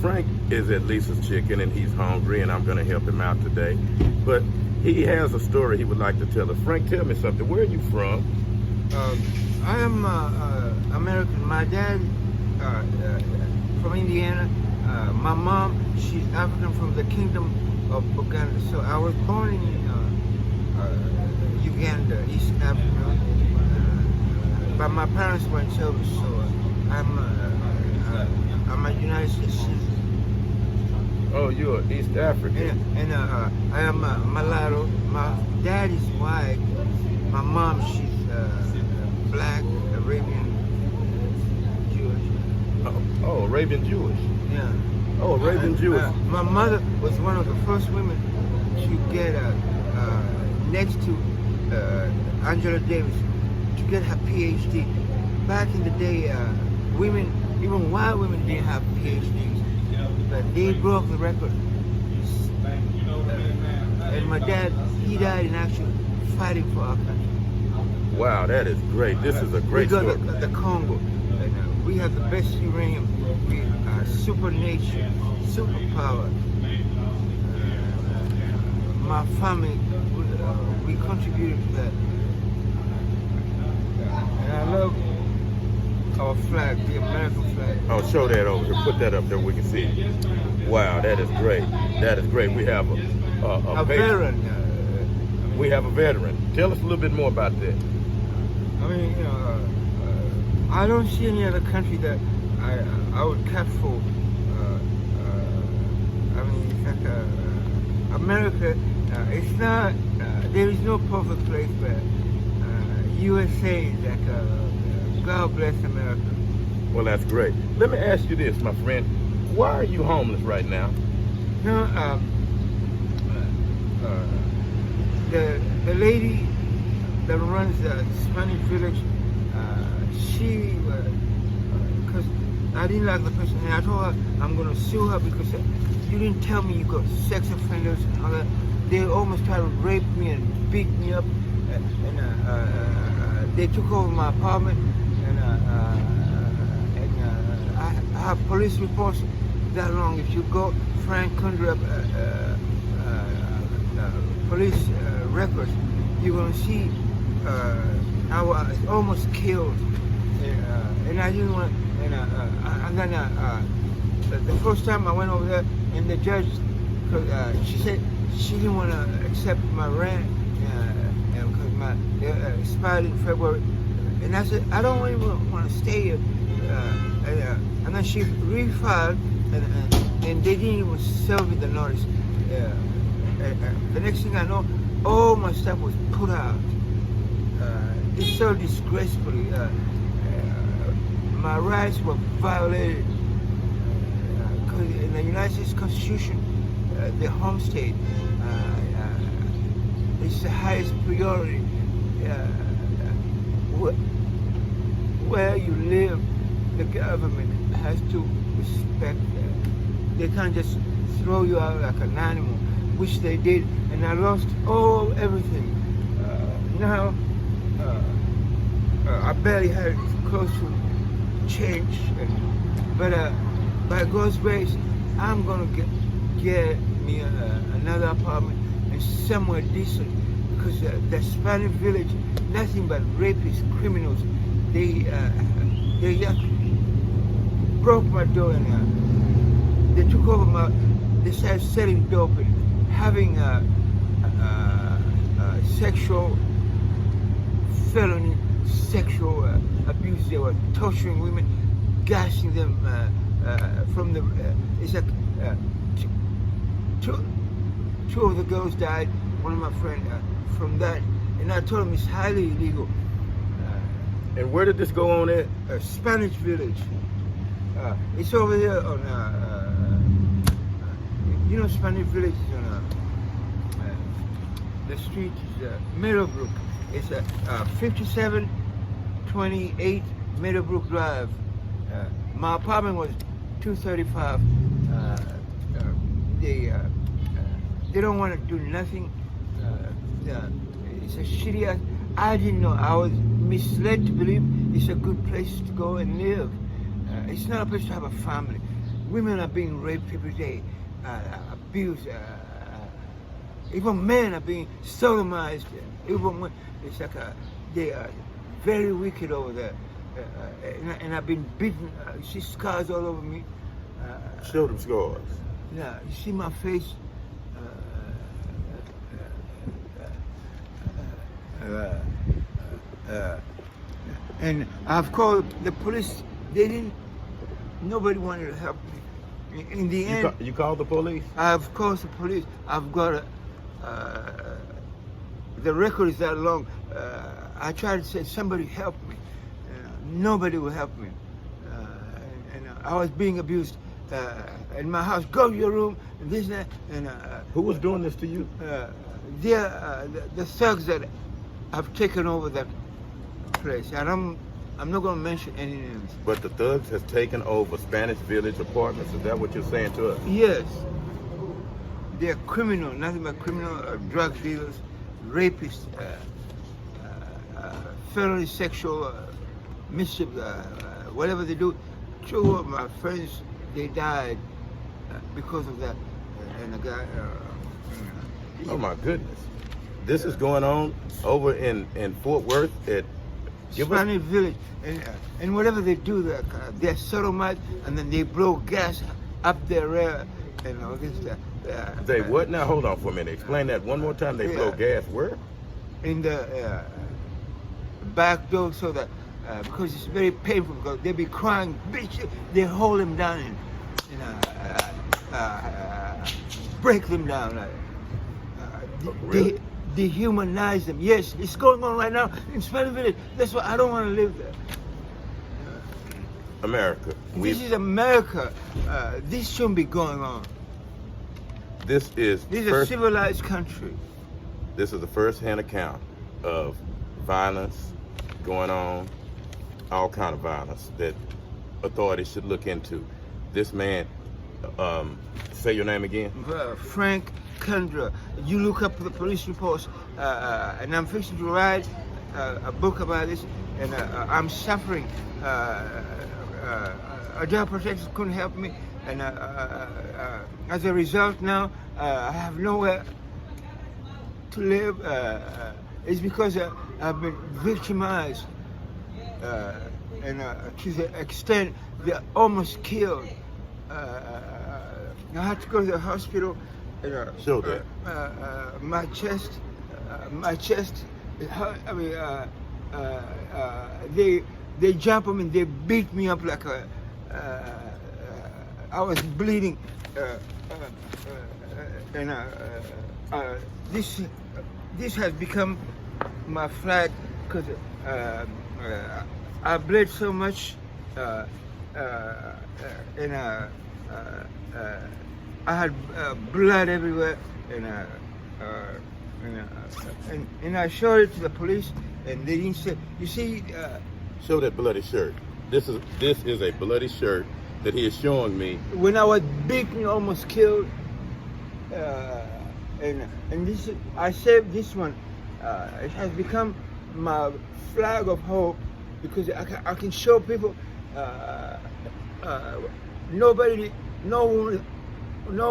Frank is at Lisa's Chicken and he's hungry and I'm going to help him out today. But he has a story he would like to tell us. Frank, tell me something. Where are you from? I am American. My dad from Indiana. My mom, she's African from the Kingdom of Uganda. So I was born in Uganda, East Africa. But my parents were in service, so I'm a United States citizen. Oh, you're East African. And I am mulatto. My dad is white. My mom, she's black, Arabian, Jewish. Oh, Arabian Jewish. Yeah. Oh, Arabian Jewish. My mother was one of the first women to get next to Angela Davis to get her PhD. Back in the day, women, even white women, didn't have PhDs, but they broke the record. And my dad, he died in action fighting for our country. Wow, that is great. This is a great story. We got the Congo. And, we have the best uranium. We are super nation, superpower. My family, we contributed to that. And I love our flag, the American flag. Oh, show that over here. Put that up there we can see it. Wow, that is great. That is great. We have a veteran. We have a veteran. Tell us a little bit more about that. I mean, I don't see any other country that I would cap for. I mean, in fact, America, it's not, there is no perfect place, but USA is like, God bless America. Well, that's great. Let me ask you this, my friend. Why are you homeless right now? No, the lady that runs the Spanish village, she, because I didn't like the person, and I told her I'm going to sue her because you didn't tell me you got sex offenders and all that. They almost tried to rape me and beat me up, and they took over my apartment, and I have police reports that long. If you go, Frank conjure up police records, you're going to see I was almost killed, and I didn't want. And then the first time I went over there, and the judge, she said she didn't want to accept my rent because my expired in February, and I said I don't even want to stay here. And then she refiled, and they didn't even serve me the notice. The next thing I know, all my stuff was put out. It's so disgracefully. My rights were violated because in the United States Constitution, the home state is the highest priority. Where you live, the government has to respect that. They can't just throw you out like an animal, which they did, and I lost everything. Now, I barely had close to change, but by God's grace, I'm gonna get me another apartment and somewhere decent, because the Spanish village, nothing but rapists, criminals. They just broke my door and they took over they started selling dope and having sexual felony, sexual abuse. They were torturing women, gashing them from the. It's like two of the girls died. One of my friends from that, and I told him it's highly illegal. And where did this go on at? Spanish village. It's over there on. Spanish village is on. The street is Meadowbrook. It's 5728 Meadowbrook Drive. My apartment was 235. They don't want to do nothing. It's a shitty. I didn't know. I was misled to believe it's a good place to go and live. It's not a place to have a family. women are being raped every day, abused. Even men are being sodomized. Even when it's like they are very wicked over there. And I've been beaten. You see scars all over me. Show them scars. Yeah, you see my face. And I've called the police. They didn't. Nobody wanted to help me. In the end, You called the police? I've called the police. I've got the record is that long. I tried to say somebody help me. Nobody will help me. And I was being abused in my house. Go to your room and this and that. And Who was doing this to you? the thugs that have taken over that place. And I'm not going to mention any names. But the thugs has taken over Spanish Village Apartments. Is that what you're saying to us? Yes. They're criminal, nothing but criminal, drug dealers, rapists, felony sexual mischief, whatever they do. Two of my friends, they died because of that. And the guy... Oh my goodness. This is going on over in Fort Worth at Spanish Village. And whatever they do, they're sodomite, and then they blow gas up their rear and all this stuff. They what now? Hold on for a minute. Explain that one more time. They blow gas where? In the back door, so that because it's very painful, because they be crying, bitch. They hold them down and break them down. Really? Dehumanize them. Yes, it's going on right now in Spanish Village. That's why I don't want to live there. America. This is America. This shouldn't be going on. This is a civilized country. This is the first-hand account of violence going on, all kind of violence that authorities should look into. This man, say your name again. Frank Kendra. You look up the police reports, and I'm fixing to write a book about this, and I'm suffering. Adult protection couldn't help me, and as a result now, I have nowhere to live. It's because I've been victimized, and to the extent they almost killed. I had to go to the hospital. Show that. My chest, it hurt. I mean, they jump on me, they beat me up like a. I was bleeding, and this has become my flag because I bled so much, and I had blood everywhere, and I showed it to the police, and they didn't say. You see. Show that bloody shirt. This is a bloody shirt that he is showing me. When I was beaten, almost killed, and this I saved this one. It has become my flag of hope because I can show people. No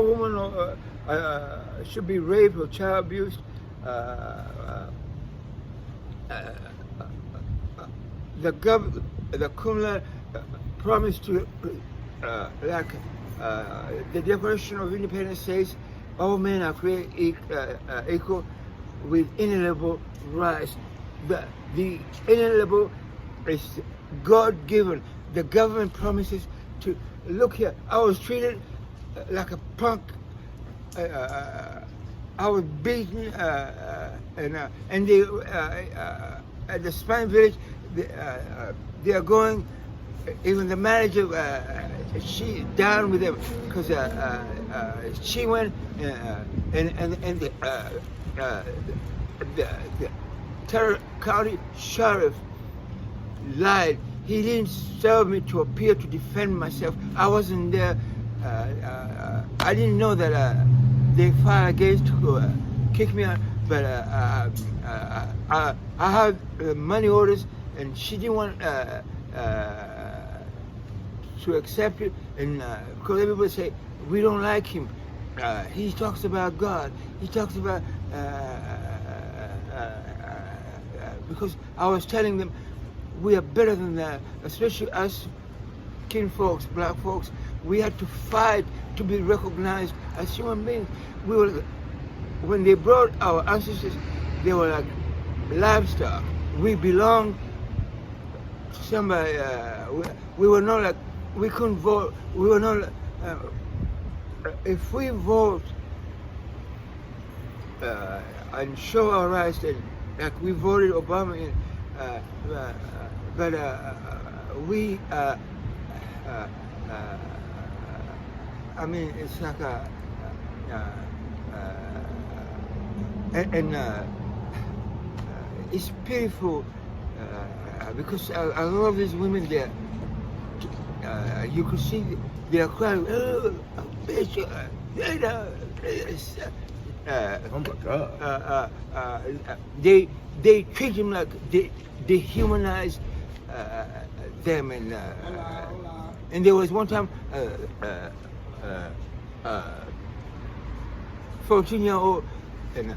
woman should be raped or child abused. The Kumla promised to, the Declaration of Independence says, all men are created equal with inalienable rights. The inalienable is God-given. The government promises to, look here, I was treated like a punk. I was beaten, and they, at the Spanish Village, they are going, even the manager, she down with them because she went and the Terra County Sheriff lied. He didn't serve me to appear to defend myself. I wasn't there. I didn't know that they filed against to kick me out, but I had money orders, and she didn't want to accept it, and because everybody say we don't like him. He talks about God. He talks about because I was telling them we are better than that, especially us kin folks, black folks. We had to fight to be recognized as human beings. We were, when they brought our ancestors, they were like livestock. We belonged to somebody. We were not like, we couldn't vote. We were not. If we vote and show our rights, then like we voted Obama in, but we. I mean, it's like it's pitiful because I love these women there. You could see they are crying. Oh, bitch! Oh my God! They treat them like they humanize them, and there was one time 14-year-old, and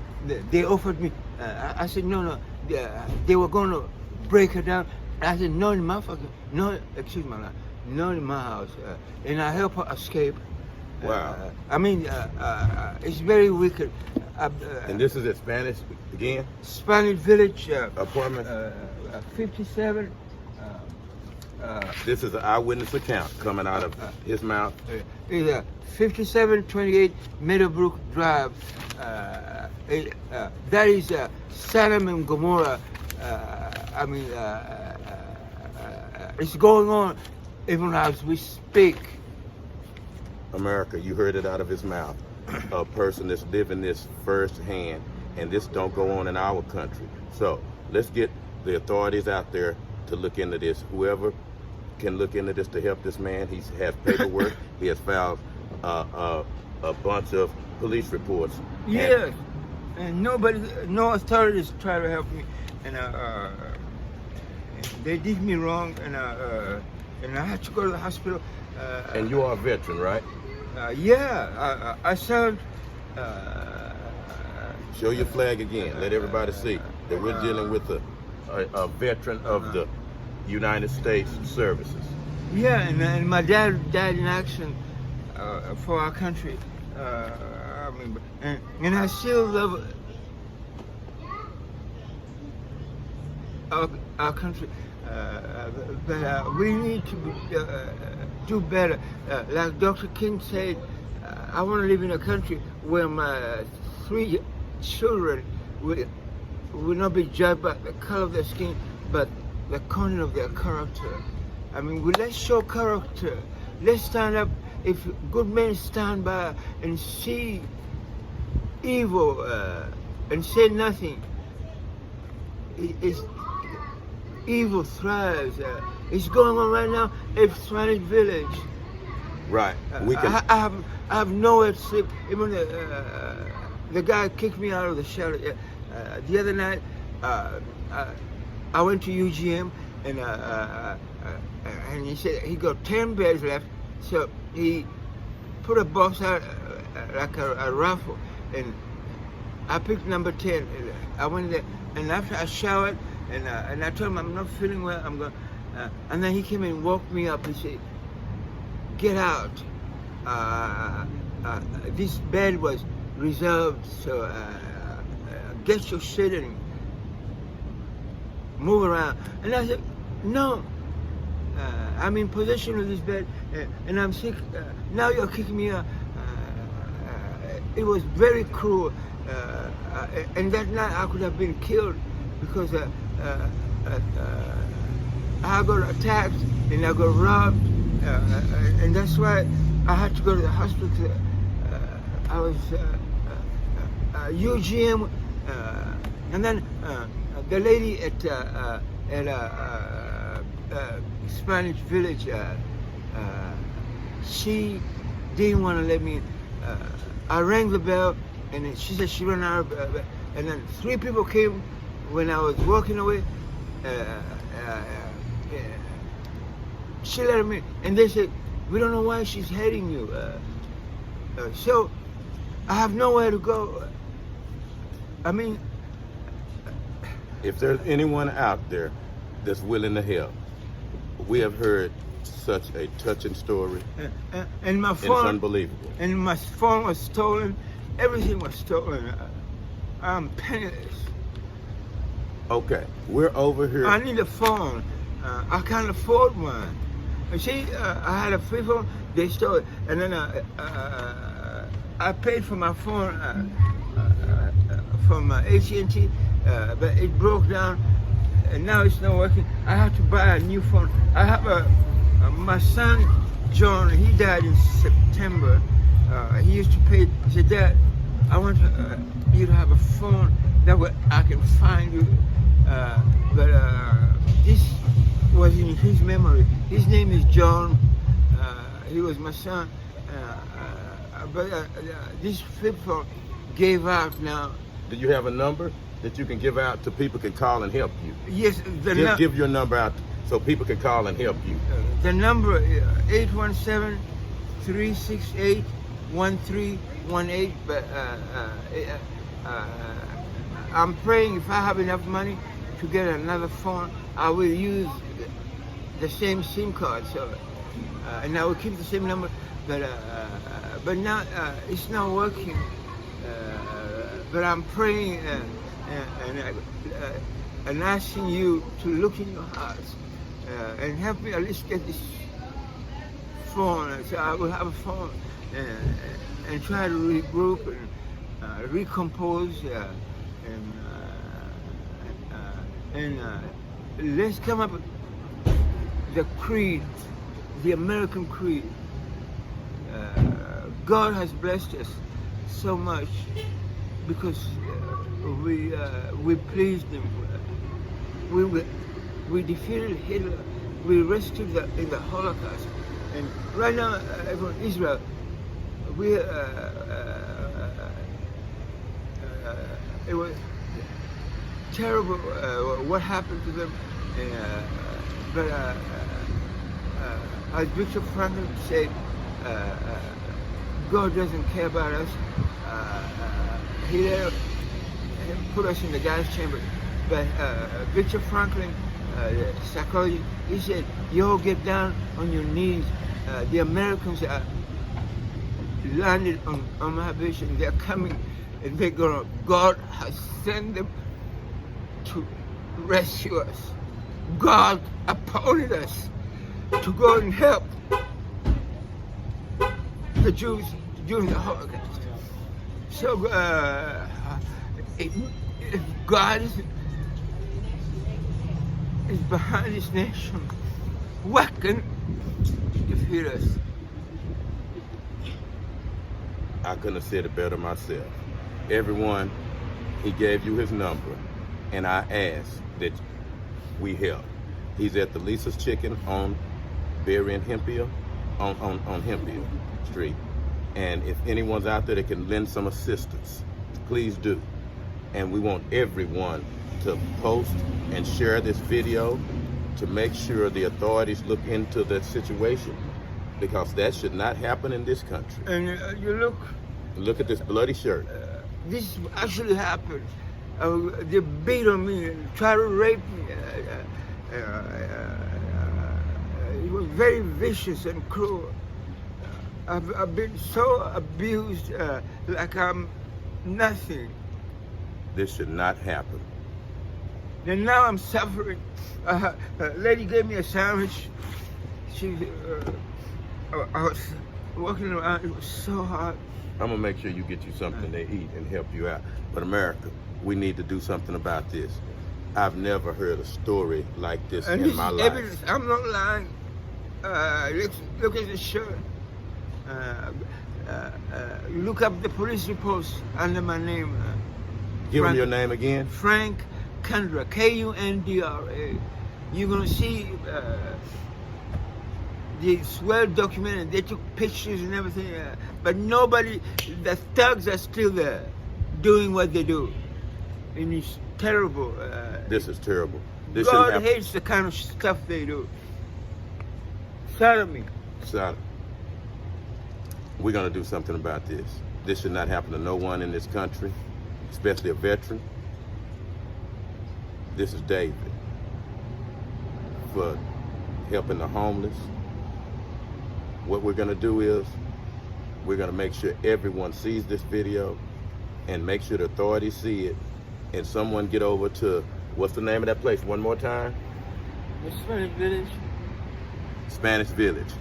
they offered me. I said no. They were going to break her down. I said no, in my fucking no. Excuse my language. Not in my house, and I help her escape. Wow. I mean, it's very wicked. And this is at Spanish again? Spanish Village. Apartment? 57. This is an eyewitness account coming out of his mouth. It's 5728 Meadowbrook Drive. That is Sodom and Gomorrah. I mean, it's going on even as we speak. America, you heard it out of his mouth. A person that's living this firsthand, and this don't go on in our country. So let's get the authorities out there to look into this. Whoever can look into this to help this man. He has paperwork. He has filed a bunch of police reports. Yes, and nobody, no authorities try to help me, and they did me wrong, and I had to go to the hospital. And you are a veteran, right? Yeah, I served. Show your flag again. Let everybody see that we're dealing with a veteran of the United States services. Yeah, and my dad died in action for our country. I mean, and I still love our country. But we need to do better. Like Dr. King said, I want to live in a country where my 3 children will not be judged by the color of their skin, but the content of their character. I mean, let's show character. Let's stand up. If good men stand by and see evil and say nothing, evil thrives. It's going on right now in Spanish Village. Right. We can. I have nowhere to sleep. Even the guy kicked me out of the shelter. The other night, I went to UGM and he said he got 10 beds left. So he put a box out like a raffle, and I picked number 10. I went there, and after I showered, and I told him I'm not feeling well. I'm going. And then he came and woke me up. He said, "Get out. This bed was reserved, so get your shit and move around." And I said, "No. I'm in possession of this bed, and I'm sick. Now you're kicking me out." It was very cruel. And that night I could have been killed because I got attacked and I got robbed, and that's why I had to go to the hospital. I was UGM, and then the lady at Spanish Village, she didn't want to let me in. I rang the bell, and she said she ran out of, and then 3 people came when I was walking away. she let me, and they said, we don't know why she's hating you. So I have nowhere to go. I mean, if there's anyone out there that's willing to help, we have heard such a touching story. And my phone, it's unbelievable. And my phone was stolen. Everything was stolen. I'm penniless. Okay, we're over here. I need a phone. I can't afford one. You see, I had a free phone. They stole it, and then I paid for my phone from AT&T, but it broke down, and now it's not working. I have to buy a new phone. I have my son John. He died in September. He used to pay. He said, Dad, I want you to have a phone that way I can find you. But this was in his memory. His name is John. He was my son. But this flip phone gave out now. Do you have a number that you can give out to people can call and help you? Yes. Give your number out so people can call and help you. The number 817-368-1318. But I'm praying if I have enough money to get another phone, I will use the same SIM card. So, and I will keep the same number. But now it's not working. But I'm praying and asking you to look in your hearts and help me at least get this phone. So I will have a phone and try to regroup and recompose and let's come up with the creed, the American creed. God has blessed us so much because we pleased Him. We defeated Hitler. We rescued in the Holocaust. And right now, everyone, Israel, it was terrible what happened to them. But as Victor Franklin said, God doesn't care about us. He let him put us in the gas chamber. But Victor Franklin, the psychologist, he said, you all get down on your knees. The Americans are landed on my vision. They're coming and they're gonna, God has sent them to rescue us. God appointed us to go and help the Jews during the Holocaust. So if God is behind this nation, what can defeat us? I couldn't have said it better myself. Everyone, he gave you his number, and I asked that we help. He's at the Lisa's Chicken on Berry and Hemphill, on Hemphill Street. And if anyone's out there that can lend some assistance, please do. And we want everyone to post and share this video to make sure the authorities look into the situation, because that should not happen in this country. And you look at this bloody shirt. This actually happened. They beat on me and tried to rape me. It was very vicious and cruel. I've been so abused, like I'm nothing. This should not happen. And now I'm suffering. A lady gave me a sandwich. I was walking around, it was so hard. I'm gonna make sure you get you something to eat and help you out. But America, we need to do something about this. I've never heard a story like this in my life. Evidence. I'm not lying. Look at the shirt. Look up the police reports under my name. Give them your name again. Frank Kundra, Kundra. You're gonna see it's well documented. They took pictures and everything, but nobody. The thugs are still there, doing what they do, and it's terrible. This is terrible. God hates the kind of stuff they do. sodomy. So, we're going to do something about this. This should not happen to no one in this country, especially a veteran. This is David for helping the homeless. What we're going to do is we're going to make sure everyone sees this video and make sure the authorities see it, and someone get over to, what's the name of that place one more time? The Spanish Village. Spanish Village.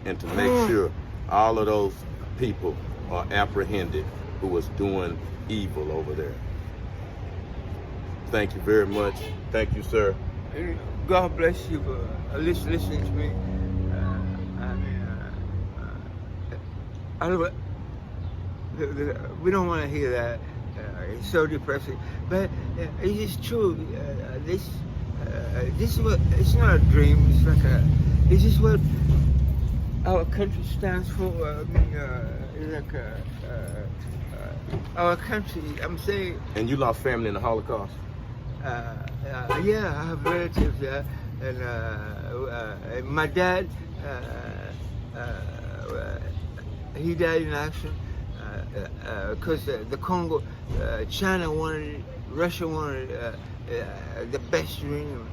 And to make sure all of those people are apprehended who was doing evil over there. Thank you very much. Thank you, sir. God bless you for listening to me. We don't want to hear that. It's so depressing. But it is true. This is what, it's not a dream. It's like this is what our country stands for. Our country, I'm saying. And you lost family in the Holocaust? Yeah, I have relatives there. And my dad, he died in action because the Congo, China wanted it, Russia wanted the best uranium.